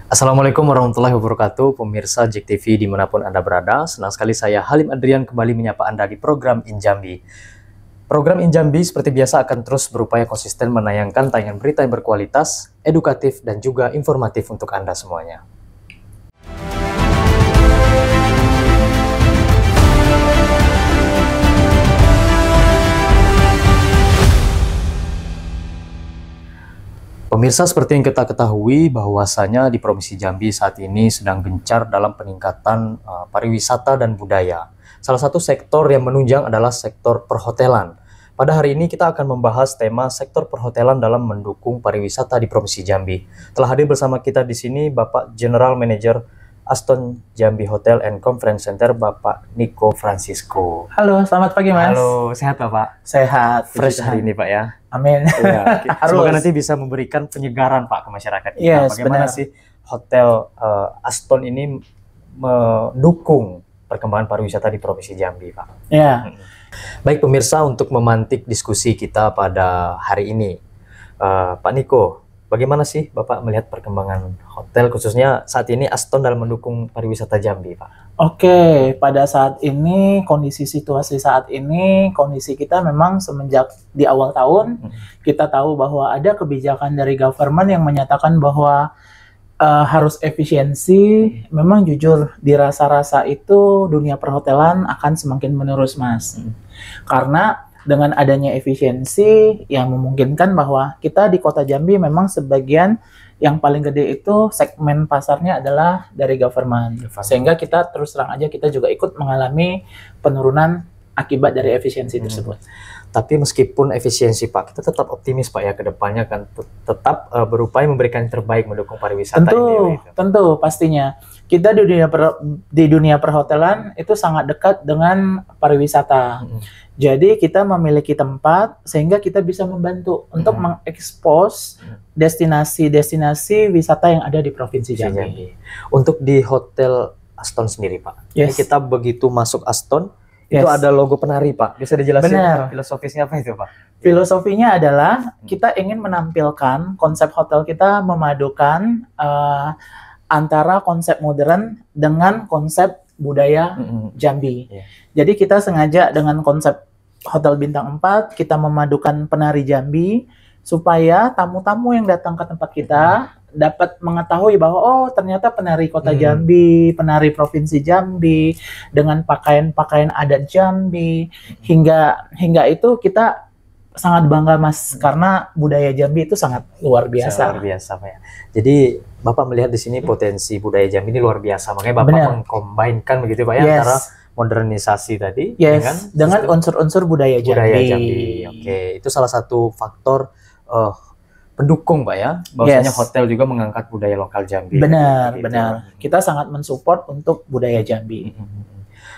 Assalamualaikum warahmatullahi wabarakatuh, pemirsa JEK TV dimanapun Anda berada. Senang sekali saya Halim Adrian kembali menyapa Anda di program Injambi. Program Injambi seperti biasa akan terus berupaya konsisten menayangkan tayangan berita yang berkualitas, edukatif, dan juga informatif untuk Anda semuanya. Pemirsa, seperti yang kita ketahui bahwasanya di Provinsi Jambi saat ini sedang gencar dalam peningkatan pariwisata dan budaya. Salah satu sektor yang menunjang adalah sektor perhotelan. Pada hari ini kita akan membahas tema sektor perhotelan dalam mendukung pariwisata di Provinsi Jambi. Telah hadir bersama kita di sini Bapak General Manager Aston Jambi Hotel and Conference Center, Bapak Niko Francisco. Halo, selamat pagi Mas. Halo, sehat Bapak? Sehat. Fresh hari ini Pak ya? Amin. Ya, semoga nanti bisa memberikan penyegaran Pak ke masyarakat kita. Yes, bagaimana benar. sih Hotel Aston ini mendukung perkembangan pariwisata di Provinsi Jambi Pak? Ya. Baik pemirsa, untuk memantik diskusi kita pada hari ini, Pak Niko, bagaimana sih Bapak melihat perkembangan hotel khususnya saat ini Aston dalam mendukung pariwisata Jambi Pak? Oke, pada saat ini situasi saat ini kondisi kita memang semenjak di awal tahun kita tahu bahwa ada kebijakan dari government yang menyatakan bahwa harus efisiensi. Memang jujur di rasa-rasa itu dunia perhotelan akan semakin menurun Mas. Karena dengan adanya efisiensi yang memungkinkan bahwa kita di Kota Jambi memang sebagian yang paling gede itu segmen pasarnya adalah dari government. Sehingga kita terus terang aja kita juga ikut mengalami penurunan akibat dari efisiensi tersebut. Tapi meskipun efisiensi Pak, kita tetap optimis Pak ya ke depannya kan tetap berupaya memberikan yang terbaik mendukung pariwisata ini. Tentu pastinya. Kita di dunia perhotelan itu sangat dekat dengan pariwisata. Jadi kita memiliki tempat sehingga kita bisa membantu untuk mengekspos destinasi-destinasi wisata yang ada di Provinsi Jambi. Untuk di Hotel Aston sendiri Pak, ini kita begitu masuk Aston, itu ada logo penari Pak. Bisa dijelasin filosofisnya apa itu Pak? Filosofinya adalah kita ingin menampilkan konsep hotel kita memadukan antara konsep modern dengan konsep budaya Jambi. Jadi kita sengaja dengan konsep Hotel Bintang 4 kita memadukan penari Jambi supaya tamu-tamu yang datang ke tempat kita dapat mengetahui bahwa oh ternyata penari Kota Jambi, penari Provinsi Jambi dengan pakaian-pakaian adat Jambi. Hingga itu kita sangat bangga Mas karena budaya Jambi itu sangat luar biasa. Luar biasa Pak ya. Jadi Bapak melihat di sini potensi budaya Jambi ini luar biasa. Makanya Bapak mengkombinkan begitu Pak ya antara modernisasi tadi dengan unsur-unsur budaya Jambi. Oke, itu salah satu faktor pendukung Pak ya. Bahwasanya hotel juga mengangkat budaya lokal Jambi. Benar. Kita sangat mensupport untuk budaya Jambi.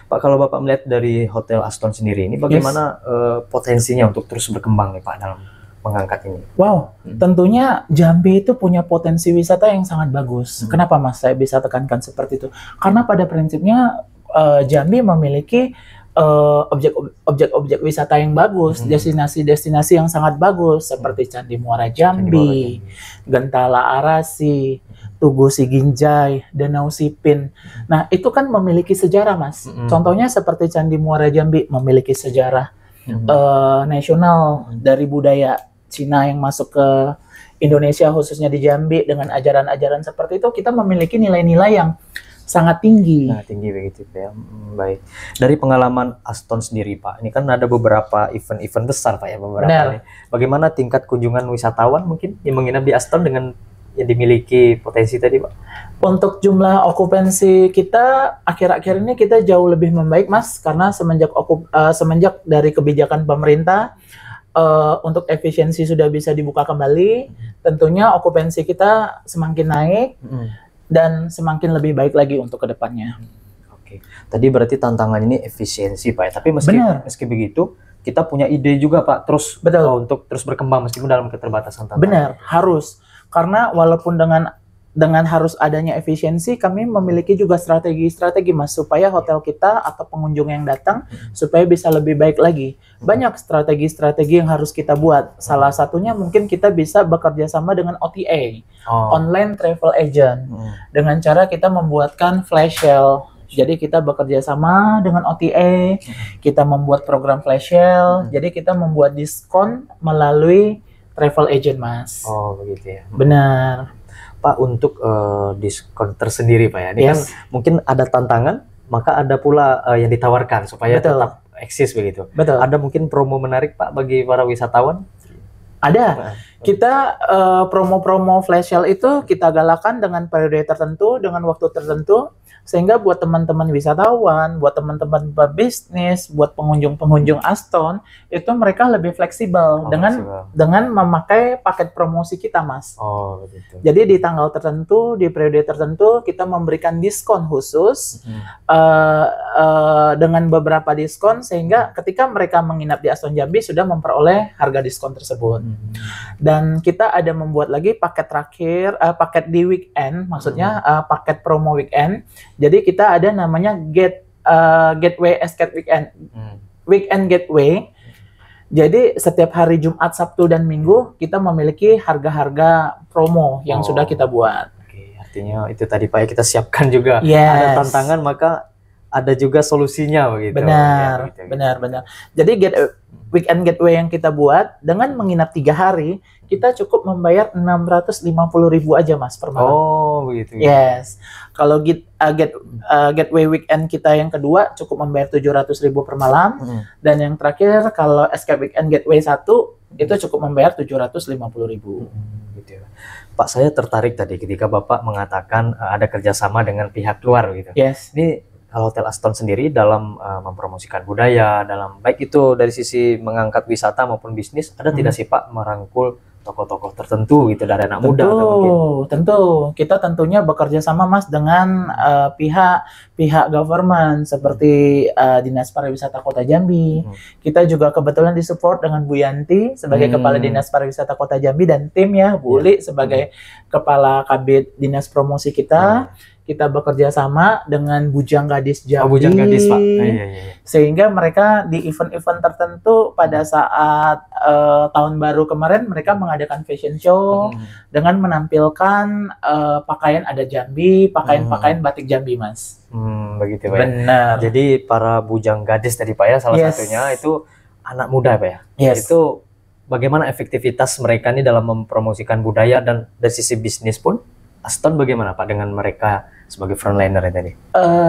Pak, kalau Bapak melihat dari Hotel Aston sendiri ini bagaimana potensinya untuk terus berkembang nih Pak dalam mengangkat ini? Wow, tentunya Jambi itu punya potensi wisata yang sangat bagus. Kenapa Mas saya bisa tekankan seperti itu? Karena pada prinsipnya Jambi memiliki objek-objek wisata yang bagus, destinasi-destinasi yang sangat bagus seperti Candi Muara Jambi, Gentala Arasi, Tugu Siginjai, Danau Sipin. Nah, itu kan memiliki sejarah, Mas. Contohnya seperti Candi Muara Jambi memiliki sejarah nasional dari budaya Cina yang masuk ke Indonesia, khususnya di Jambi dengan ajaran-ajaran seperti itu, kita memiliki nilai-nilai yang sangat tinggi. Nah, tinggi begitu ya. Baik. Dari pengalaman Aston sendiri Pak, ini kan ada beberapa event-event besar Pak ya beberapa. Bagaimana tingkat kunjungan wisatawan mungkin yang menginap di Aston dengan yang dimiliki potensi tadi Pak? Untuk jumlah okupansi kita akhir-akhir ini kita jauh lebih membaik Mas karena semenjak dari kebijakan pemerintah untuk efisiensi sudah bisa dibuka kembali, tentunya okupansi kita semakin naik dan semakin lebih baik lagi untuk kedepannya. Oke, tadi berarti tantangan ini efisiensi Pak ya. Tapi meski begitu, kita punya ide juga Pak, untuk terus berkembang meskipun dalam keterbatasan tantangan. Benar, harus. Karena walaupun dengan dengan harus adanya efisiensi, kami memiliki juga strategi-strategi Mas, supaya hotel kita atau pengunjung yang datang supaya bisa lebih baik lagi. Banyak strategi-strategi yang harus kita buat. Salah satunya mungkin kita bisa bekerja sama dengan OTA, Online Travel Agent, dengan cara kita membuatkan flash sale. Jadi kita bekerja sama dengan OTA, kita membuat program flash sale, jadi kita membuat diskon melalui travel agent, Mas. Oh, begitu ya. Benar. Pak, untuk diskon tersendiri Pak ya, ini kan Yes. mungkin ada tantangan, maka ada pula yang ditawarkan supaya Betul. tetap eksis begitu. Betul. Ada mungkin promo menarik Pak bagi para wisatawan? Ada. Kita promo-promo flash sale itu kita galakan dengan periode tertentu, dengan waktu tertentu, sehingga buat teman-teman wisatawan, buat teman-teman pebisnis, buat pengunjung-pengunjung Aston, itu mereka lebih fleksibel dengan memakai paket promosi kita, Mas. Oh, begitu. Jadi di tanggal tertentu, di periode tertentu, kita memberikan diskon khusus dengan beberapa diskon, sehingga ketika mereka menginap di Aston Jambi sudah memperoleh harga diskon tersebut. Dan kita ada membuat lagi paket terakhir, paket di weekend, maksudnya paket promo weekend. Jadi kita ada namanya Gateway Escape Weekend, Weekend Gateway. Jadi setiap hari Jumat, Sabtu, dan Minggu kita memiliki harga-harga promo yang sudah kita buat. Oke, artinya itu tadi Pak ya, kita siapkan juga. Yes. Ada tantangan maka ada juga solusinya begitu. Benar, ya, gitu. benar. Jadi Weekend Gateway yang kita buat dengan menginap 3 hari, kita cukup membayar 650.000 aja Mas per malam. Oh, begitu. Yes. Kalau Gateway Weekend kita yang kedua cukup membayar 700.000 per malam, dan yang terakhir kalau Escape Weekend Gateway 1 itu cukup membayar 750.000. Gitu ya. Pak, saya tertarik tadi ketika Bapak mengatakan ada kerjasama dengan pihak luar gitu. Yes. Ini kalau Hotel Aston sendiri dalam mempromosikan budaya, dalam baik itu dari sisi mengangkat wisata maupun bisnis, ada tidak sih Pak merangkul tokoh-tokoh tertentu gitu dari anak muda atau mungkin? Tentu. Kita tentunya bekerja sama Mas dengan pihak government seperti Dinas Pariwisata Kota Jambi. Kita juga kebetulan disupport dengan Bu Yanti sebagai Kepala Dinas Pariwisata Kota Jambi dan tim ya, Bu Uli sebagai Kepala Kabid Dinas Promosi kita. Kita bekerja sama dengan Bujang Gadis Jambi. Oh, Bujang Gadis Pak. Iya. Sehingga mereka di event-event tertentu pada saat tahun baru kemarin mereka mengadakan fashion show dengan menampilkan pakaian adat Jambi, pakaian batik Jambi, Mas. Begitu Pak. Benar. Jadi para bujang gadis tadi Pak ya, salah satunya itu anak muda Pak ya. Yes. Itu bagaimana efektivitas mereka nih dalam mempromosikan budaya, dan dari sisi bisnis pun Aston bagaimana Pak dengan mereka sebagai frontliner tadi?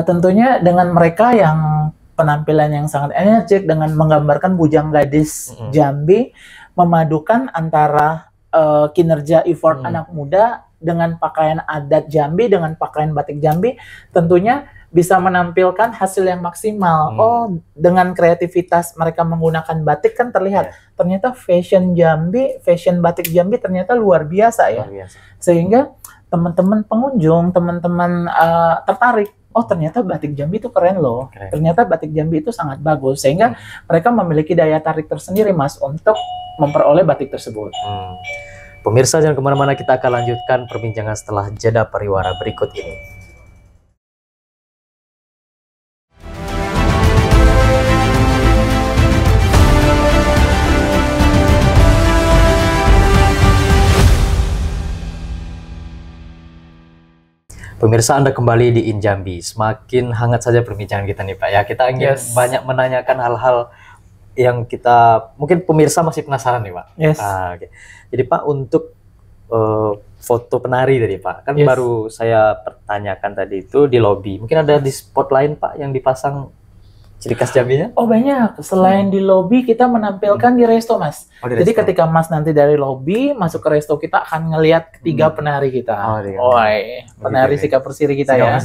Tentunya dengan mereka yang penampilan yang sangat energik dengan menggambarkan bujang gadis Jambi, memadukan antara kinerja effort anak muda dengan pakaian adat Jambi, dengan pakaian batik Jambi, tentunya bisa menampilkan hasil yang maksimal. Oh, dengan kreativitas mereka menggunakan batik kan terlihat. Ternyata fashion Jambi, fashion batik Jambi ternyata luar biasa ya. Luar biasa. Sehingga teman-teman pengunjung, teman-teman tertarik. Oh, ternyata batik Jambi itu keren loh. Ternyata batik Jambi itu sangat bagus. Sehingga mereka memiliki daya tarik tersendiri Mas untuk memperoleh batik tersebut. Pemirsa jangan kemana-mana, kita akan lanjutkan perbincangan setelah jeda pariwara berikut ini. Pemirsa, Anda kembali di Injambi. Semakin hangat saja perbincangan kita nih Pak ya. Kita ingin banyak menanyakan hal-hal yang kita mungkin pemirsa masih penasaran nih Pak. Okay. Jadi Pak, untuk foto penari tadi Pak, kan baru saya pertanyakan tadi itu di lobi. Mungkin ada di spot lain Pak yang dipasang ciri khas Jambinya? Oh banyak. Selain di lobi kita menampilkan di resto Mas. Jadi ketika Mas nanti dari lobi masuk ke resto, kita akan ngelihat ketiga penari kita. Penari Sika Persiri kita ya.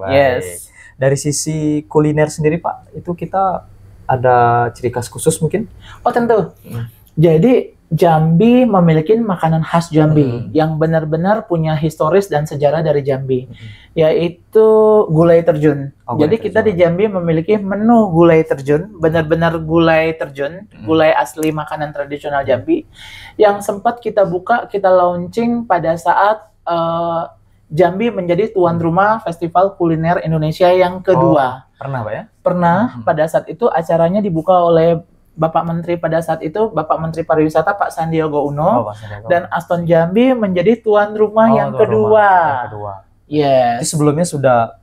Yes. Dari sisi kuliner sendiri Pak, itu kita ada ciri khas khusus mungkin? Oh tentu. Jadi Jambi memiliki makanan khas Jambi yang benar-benar punya historis dan sejarah dari Jambi, yaitu gulai terjun. Jadi kita di Jambi memiliki menu gulai terjun, benar-benar gulai terjun, gulai asli makanan tradisional Jambi, yang sempat kita buka, kita launching pada saat Jambi menjadi tuan rumah Festival Kuliner Indonesia yang kedua. Pernah Pak ya? Pernah, pada saat itu acaranya dibuka oleh Bapak Menteri pada saat itu, Bapak Menteri Pariwisata Pak Sandiaga Uno, Pak Sandiaga. dan Aston Jambi menjadi tuan rumah yang tuan kedua. rumah yang kedua. Jadi Yes, sebelumnya sudah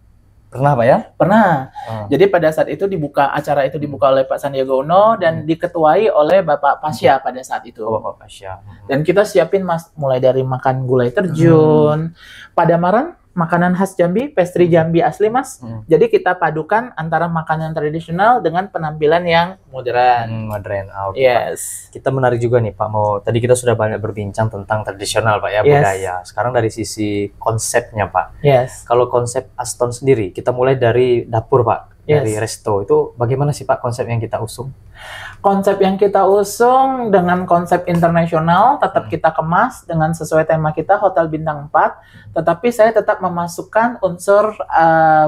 pernah Pak ya? pernah. Oh. Jadi pada saat itu acara itu dibuka oleh Pak Sandiaga Uno dan diketuai oleh Bapak Pasya pada saat itu. Oh, Bapak Pasya. Dan kita siapin Mas, mulai dari makan gulai terjun, padamaran, makanan khas Jambi, pastry Jambi asli Mas. Jadi kita padukan antara makanan tradisional dengan penampilan yang modern. Modern. Oke, Yes. Pak. Kita menarik juga nih Pak, tadi kita sudah banyak berbincang tentang tradisional Pak ya, Yes. budaya. Sekarang dari sisi konsepnya Pak. Yes. Kalau konsep Aston sendiri, kita mulai dari dapur Pak, Yes. dari resto. Itu bagaimana sih Pak konsep yang kita usung? Konsep yang kita usung dengan konsep internasional, tetap kita kemas dengan sesuai tema kita Hotel Bintang 4, tetapi saya tetap memasukkan unsur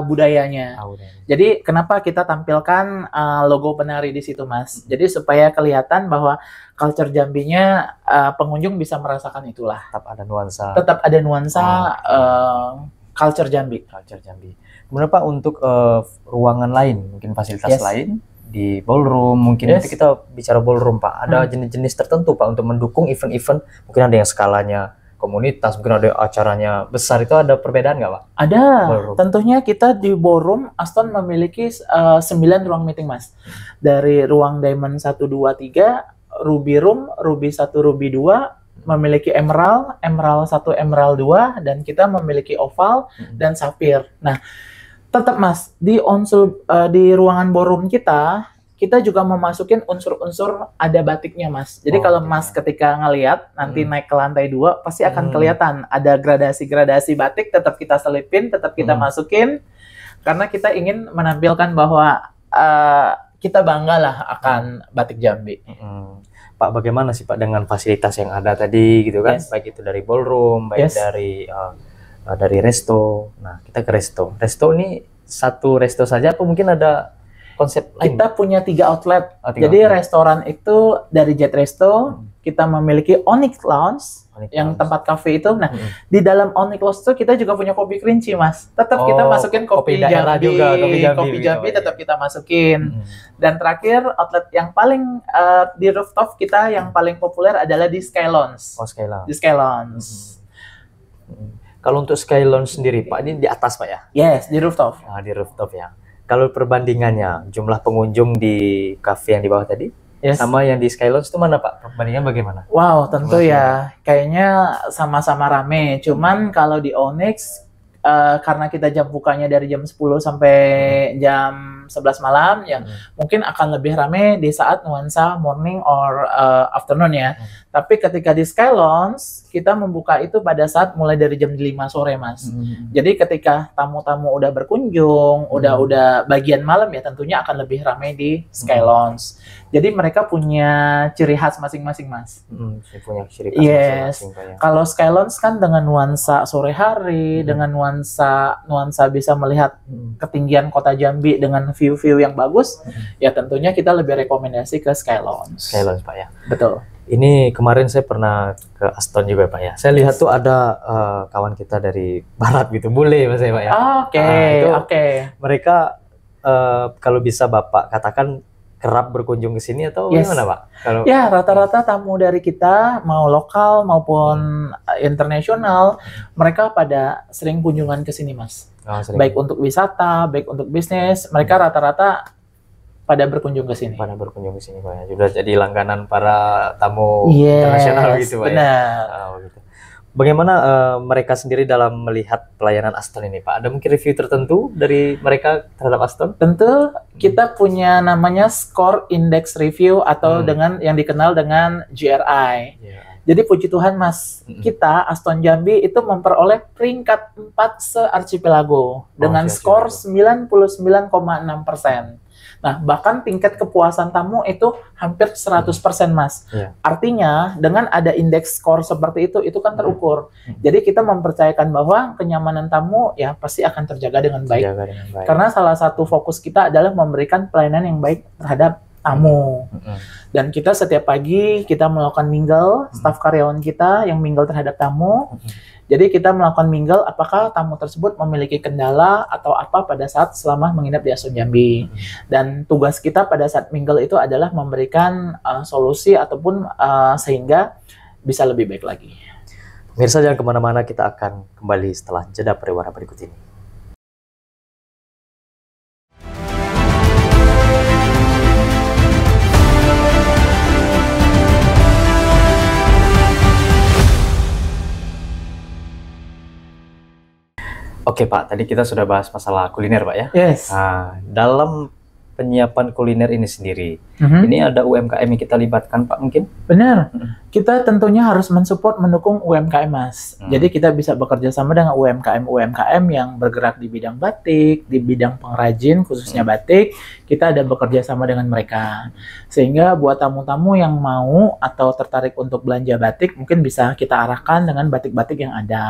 budayanya. Jadi kenapa kita tampilkan logo penari di situ Mas? Jadi supaya kelihatan bahwa culture Jambinya pengunjung bisa merasakan itulah. Tetap ada nuansa. Tetap ada nuansa culture Jambi. Culture Jambi. Kemudian Pak, untuk ruangan lain, mungkin fasilitas Yes. lain di ballroom, mungkin Yes. itu kita bicara ballroom Pak. Ada jenis-jenis tertentu Pak untuk mendukung event-event. Mungkin ada yang skalanya komunitas, mungkin ada acaranya besar. Itu ada perbedaan nggak Pak? Ada. Ballroom. Tentunya kita di ballroom Aston memiliki 9 ruang meeting Mas. Dari ruang Diamond 1, 2, 3, Ruby Room, Ruby 1, Ruby 2, memiliki Emerald, Emerald 1, Emerald 2, dan kita memiliki Oval dan Sapphire. Nah, tetap Mas, di ruangan ballroom kita juga memasukin unsur-unsur ada batiknya Mas. Jadi kalau Mas ketika ngelihat nanti naik ke lantai 2 pasti akan kelihatan ada gradasi-gradasi batik, tetap kita selipin, tetap kita masukin karena kita ingin menampilkan bahwa kita bangga lah akan batik Jambi. Pak, bagaimana sih Pak dengan fasilitas yang ada tadi gitu kan? Yes. Baik itu dari ballroom, baik Yes. dari resto. Nah, kita ke resto. Resto ini satu resto saja apa mungkin ada konsep lain? Kita punya 3 outlet. Oh, 3 Jadi outlet. restoran itu dari Jet Resto, kita memiliki Onyx Lounge, yang tempat kafe itu. Nah, di dalam Onyx Lounge itu kita juga punya kopi kerinci, Mas. Tetap kita masukin kopi daerah Jambi, juga, kopi Jambi tetap kita masukin. Dan terakhir outlet yang paling di rooftop kita yang paling populer adalah di Sky Lounge. Oh, Sky Lounge. Di Sky Lounge. Kalau untuk Sky Lounge sendiri, Pak, ini di atas Pak ya? Yes, di rooftop. Nah, di rooftop ya. Kalau perbandingannya, jumlah pengunjung di kafe yang di bawah tadi, Yes. sama yang di Sky Lounge itu mana Pak? Perbandingan bagaimana? Wow, tentu ya. Kayaknya sama-sama rame. Cuman kalau di Onyx, karena kita jam bukanya dari jam 10 sampai jam 11 malam, ya mungkin akan lebih rame di saat nuansa morning or afternoon ya. Tapi ketika di Sky Lounge, kita membuka itu pada saat mulai dari jam 5 sore, Mas. Jadi ketika tamu-tamu udah berkunjung, udah bagian malam ya tentunya akan lebih ramai di Sky Lounge. Jadi mereka punya ciri khas masing-masing, Mas. Punya ciri khas Yes. masing-masing Pak ya. Kalau Sky Lounge kan dengan nuansa sore hari, dengan nuansa bisa melihat ketinggian kota Jambi dengan view-view yang bagus, ya tentunya kita lebih rekomendasi ke Sky Lounge. Sky Lounge Pak ya. Betul. Ini kemarin saya pernah ke Aston juga Pak ya. Saya lihat tuh ada kawan kita dari barat gitu, bule Mas ya Pak ya. Oke, itu oke. Mereka kalau bisa Bapak katakan kerap berkunjung ke sini atau Yes. gimana Pak? Kalau Ya, rata-rata tamu dari kita, mau lokal maupun internasional, mereka pada sering kunjungan ke sini, Mas. sering Baik untuk wisata, baik untuk bisnis, mereka rata-rata pada berkunjung ke sini. pada berkunjung ke sini Pak ya. Sudah jadi langganan para tamu Yes, internasional gitu Pak ya. benar. Gitu. Bagaimana mereka sendiri dalam melihat pelayanan Aston ini Pak? Ada mungkin review tertentu dari mereka terhadap Aston? Tentu kita punya namanya Score Index Review atau dengan yang dikenal dengan GRI. Jadi puji Tuhan Mas, kita Aston Jambi itu memperoleh peringkat 4 se-archipelago dengan skor 99,6%. Nah, bahkan tingkat kepuasan tamu itu hampir 100% Mas. Artinya, dengan ada indeks skor seperti itu kan terukur. Jadi kita mempercayakan bahwa kenyamanan tamu ya pasti akan terjaga dengan baik. Karena salah satu fokus kita adalah memberikan pelayanan yang baik terhadap tamu. Mm-mm. Dan kita setiap pagi kita melakukan mingle, staf karyawan kita yang mingle terhadap tamu. Jadi kita melakukan mingle apakah tamu tersebut memiliki kendala atau apa pada saat selama menginap di Aston Jambi. Dan tugas kita pada saat mingle itu adalah memberikan solusi ataupun sehingga bisa lebih baik lagi. Pemirsa jangan kemana-mana, kita akan kembali setelah jeda pariwara berikut ini. Oke Pak, tadi kita sudah bahas masalah kuliner Pak ya. Yes. Nah, dalam penyiapan kuliner ini sendiri, ini ada UMKM yang kita libatkan Pak mungkin? Benar. Kita tentunya harus mensupport, mendukung UMKM Mas. Jadi kita bisa bekerja sama dengan UMKM yang bergerak di bidang batik, di bidang pengrajin khususnya batik. Kita ada bekerja sama dengan mereka. Sehingga buat tamu-tamu yang mau atau tertarik untuk belanja batik, mungkin bisa kita arahkan dengan batik-batik yang ada.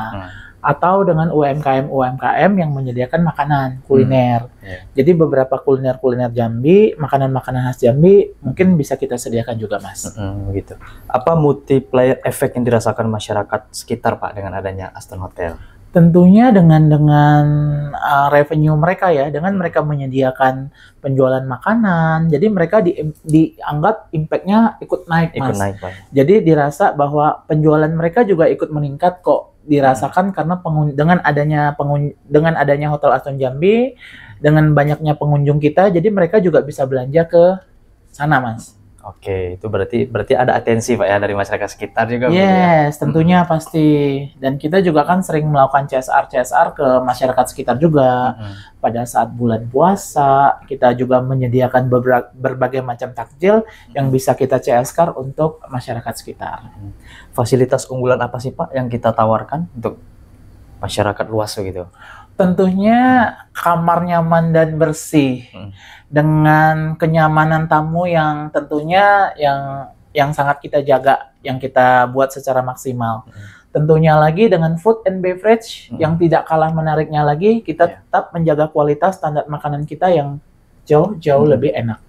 Atau dengan UMKM yang menyediakan makanan, kuliner. Jadi beberapa kuliner Jambi, makanan-makanan khas Jambi mungkin bisa kita sediakan juga Mas. Gitu. Apa multiplier efek yang dirasakan masyarakat sekitar Pak dengan adanya Aston Hotel? Tentunya dengan revenue mereka ya, dengan mereka menyediakan penjualan makanan, jadi mereka dianggap impact-nya ikut naik Mas. Jadi dirasa bahwa penjualan mereka juga ikut meningkat kok, dirasakan karena dengan adanya Hotel Aston Jambi, dengan banyaknya pengunjung kita, jadi mereka juga bisa belanja ke sana Mas. Oke, itu berarti ada atensi Pak ya dari masyarakat sekitar juga. Yes, tentunya pasti. Dan kita juga kan sering melakukan CSR ke masyarakat sekitar juga. Pada saat bulan puasa, kita juga menyediakan berbagai macam takjil yang bisa kita CSR untuk masyarakat sekitar. Fasilitas unggulan apa sih Pak yang kita tawarkan untuk masyarakat luas gitu? Tentunya kamar nyaman dan bersih. Dengan kenyamanan tamu yang tentunya yang sangat kita jaga, yang kita buat secara maksimal. Tentunya lagi dengan food and beverage yang tidak kalah menariknya lagi, kita tetap menjaga kualitas standar makanan kita yang jauh lebih enak.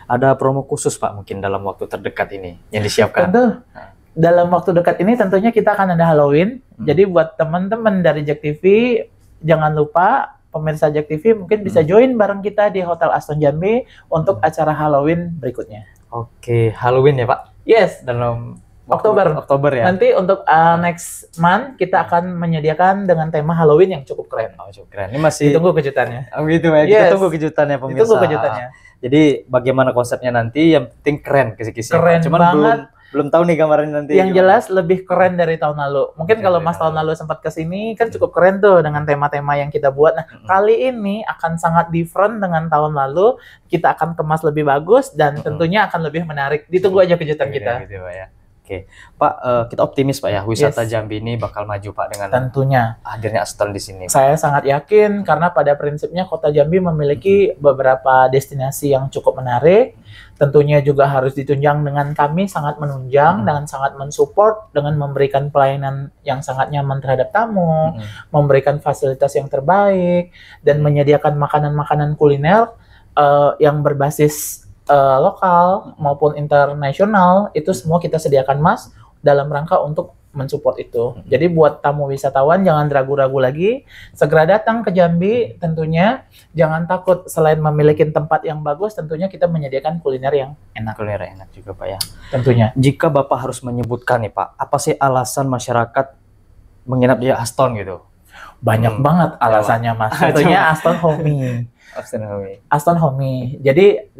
Ada promo khusus Pak mungkin dalam waktu terdekat ini yang disiapkan? Tentu. Dalam waktu dekat ini tentunya kita akan ada Halloween. Jadi buat teman-teman dari Jack TV, jangan lupa pemirsa Jack TV mungkin bisa join bareng kita di Hotel Aston Jambi untuk acara Halloween berikutnya. Oke, Halloween ya Pak? Yes. Dalam Oktober ya. Nanti untuk next month kita akan menyediakan dengan tema Halloween yang cukup keren. Cukup keren. Ini masih ditunggu kejutannya. Gitu ya. Yes. Kita tunggu kejutannya pemirsa. Ditunggu kejutannya. Jadi bagaimana konsepnya nanti? Yang penting keren kisi-kisi. Keren Cuman banget. Belum tahu nih gambarnya nanti. Yang jelas lebih keren dari tahun lalu. Mungkin kalau Mas tahun lalu sempat kesini kan cukup keren tuh dengan tema-tema yang kita buat. Nah, kali ini akan sangat different dengan tahun lalu. Kita akan kemas lebih bagus dan tentunya akan lebih menarik. Ditunggu aja kejutan kita. Gitu, Pak, ya. Oke, Pak, kita optimis Pak ya, wisata Jambi ini bakal maju Pak dengan tentunya hadirnya Aston di sini. Saya sangat yakin karena pada prinsipnya Kota Jambi memiliki beberapa destinasi yang cukup menarik. Tentunya juga harus ditunjang dengan kami sangat menunjang dengan sangat mensupport dengan memberikan pelayanan yang sangat nyaman terhadap tamu, memberikan fasilitas yang terbaik dan menyediakan makanan-makanan kuliner yang berbasis lokal maupun internasional, itu semua kita sediakan Mas dalam rangka untuk mensupport itu. Jadi buat tamu wisatawan jangan ragu-ragu lagi, segera datang ke Jambi tentunya, jangan takut selain memiliki tempat yang bagus, tentunya kita menyediakan kuliner yang enak. Kuliner enak juga Pak ya. Tentunya. Jika Bapak harus menyebutkan nih Pak, apa sih alasan masyarakat menginap di Aston gitu? Banyak banget alasannya Mas. Tentunya Aston Homey. Aston Homey. Jadi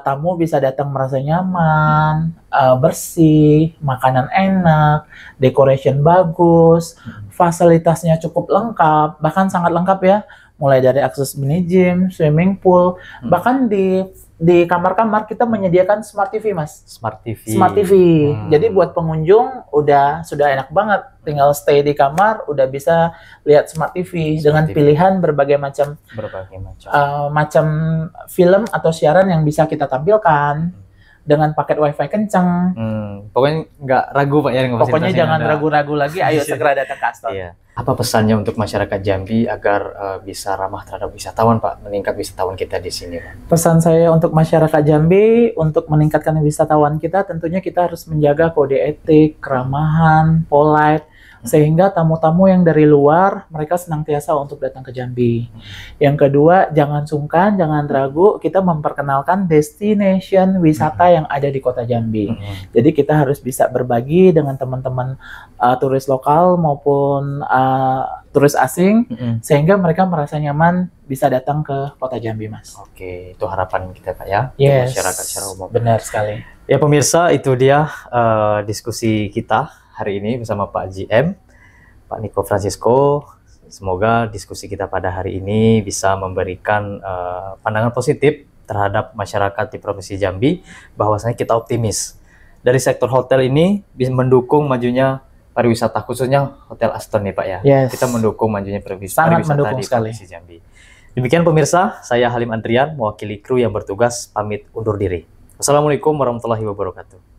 tamu bisa datang merasa nyaman, bersih, makanan enak, decoration bagus, fasilitasnya cukup lengkap, bahkan sangat lengkap ya. Mulai dari akses mini gym, swimming pool, bahkan di kamar-kamar kita menyediakan Smart TV Mas. Smart TV. Smart TV. Jadi buat pengunjung sudah enak banget, tinggal stay di kamar udah bisa lihat Smart TV dengan pilihan berbagai macam macam film atau siaran yang bisa kita tampilkan. dengan paket wifi kencang. Pokoknya nggak ragu Pak ya dengan Pokoknya fasilitas yang jangan ada. ragu-ragu lagi, ayo segera datang ke Aston. Iya. Apa pesannya untuk masyarakat Jambi agar bisa ramah terhadap wisatawan Pak, meningkat wisatawan kita di sini Pak? Pesan saya untuk masyarakat Jambi, untuk meningkatkan wisatawan kita, tentunya kita harus menjaga kode etik, keramahan, polite, sehingga tamu-tamu yang dari luar, mereka senantiasa untuk datang ke Jambi. Yang kedua, jangan sungkan, jangan ragu, kita memperkenalkan destination wisata yang ada di kota Jambi. Jadi kita harus bisa berbagi dengan teman-teman turis lokal maupun turis asing, sehingga mereka merasa nyaman bisa datang ke kota Jambi, Mas. Oke, itu harapan kita Pak ya, Yes, masyarakat secara umum. benar sekali. Ya pemirsa, itu dia diskusi kita hari ini bersama Pak GM, Pak Niko Francisco. Semoga diskusi kita pada hari ini bisa memberikan pandangan positif terhadap masyarakat di Provinsi Jambi, bahwasanya kita optimis dari sektor hotel ini bisa mendukung majunya pariwisata, khususnya Hotel Aston nih Pak ya. Yes. Kita mendukung majunya Sangat pariwisata mendukung di sekali. Provinsi Jambi. Demikian pemirsa, saya Halim Andrian, mewakili kru yang bertugas, pamit undur diri. Wassalamualaikum warahmatullahi wabarakatuh.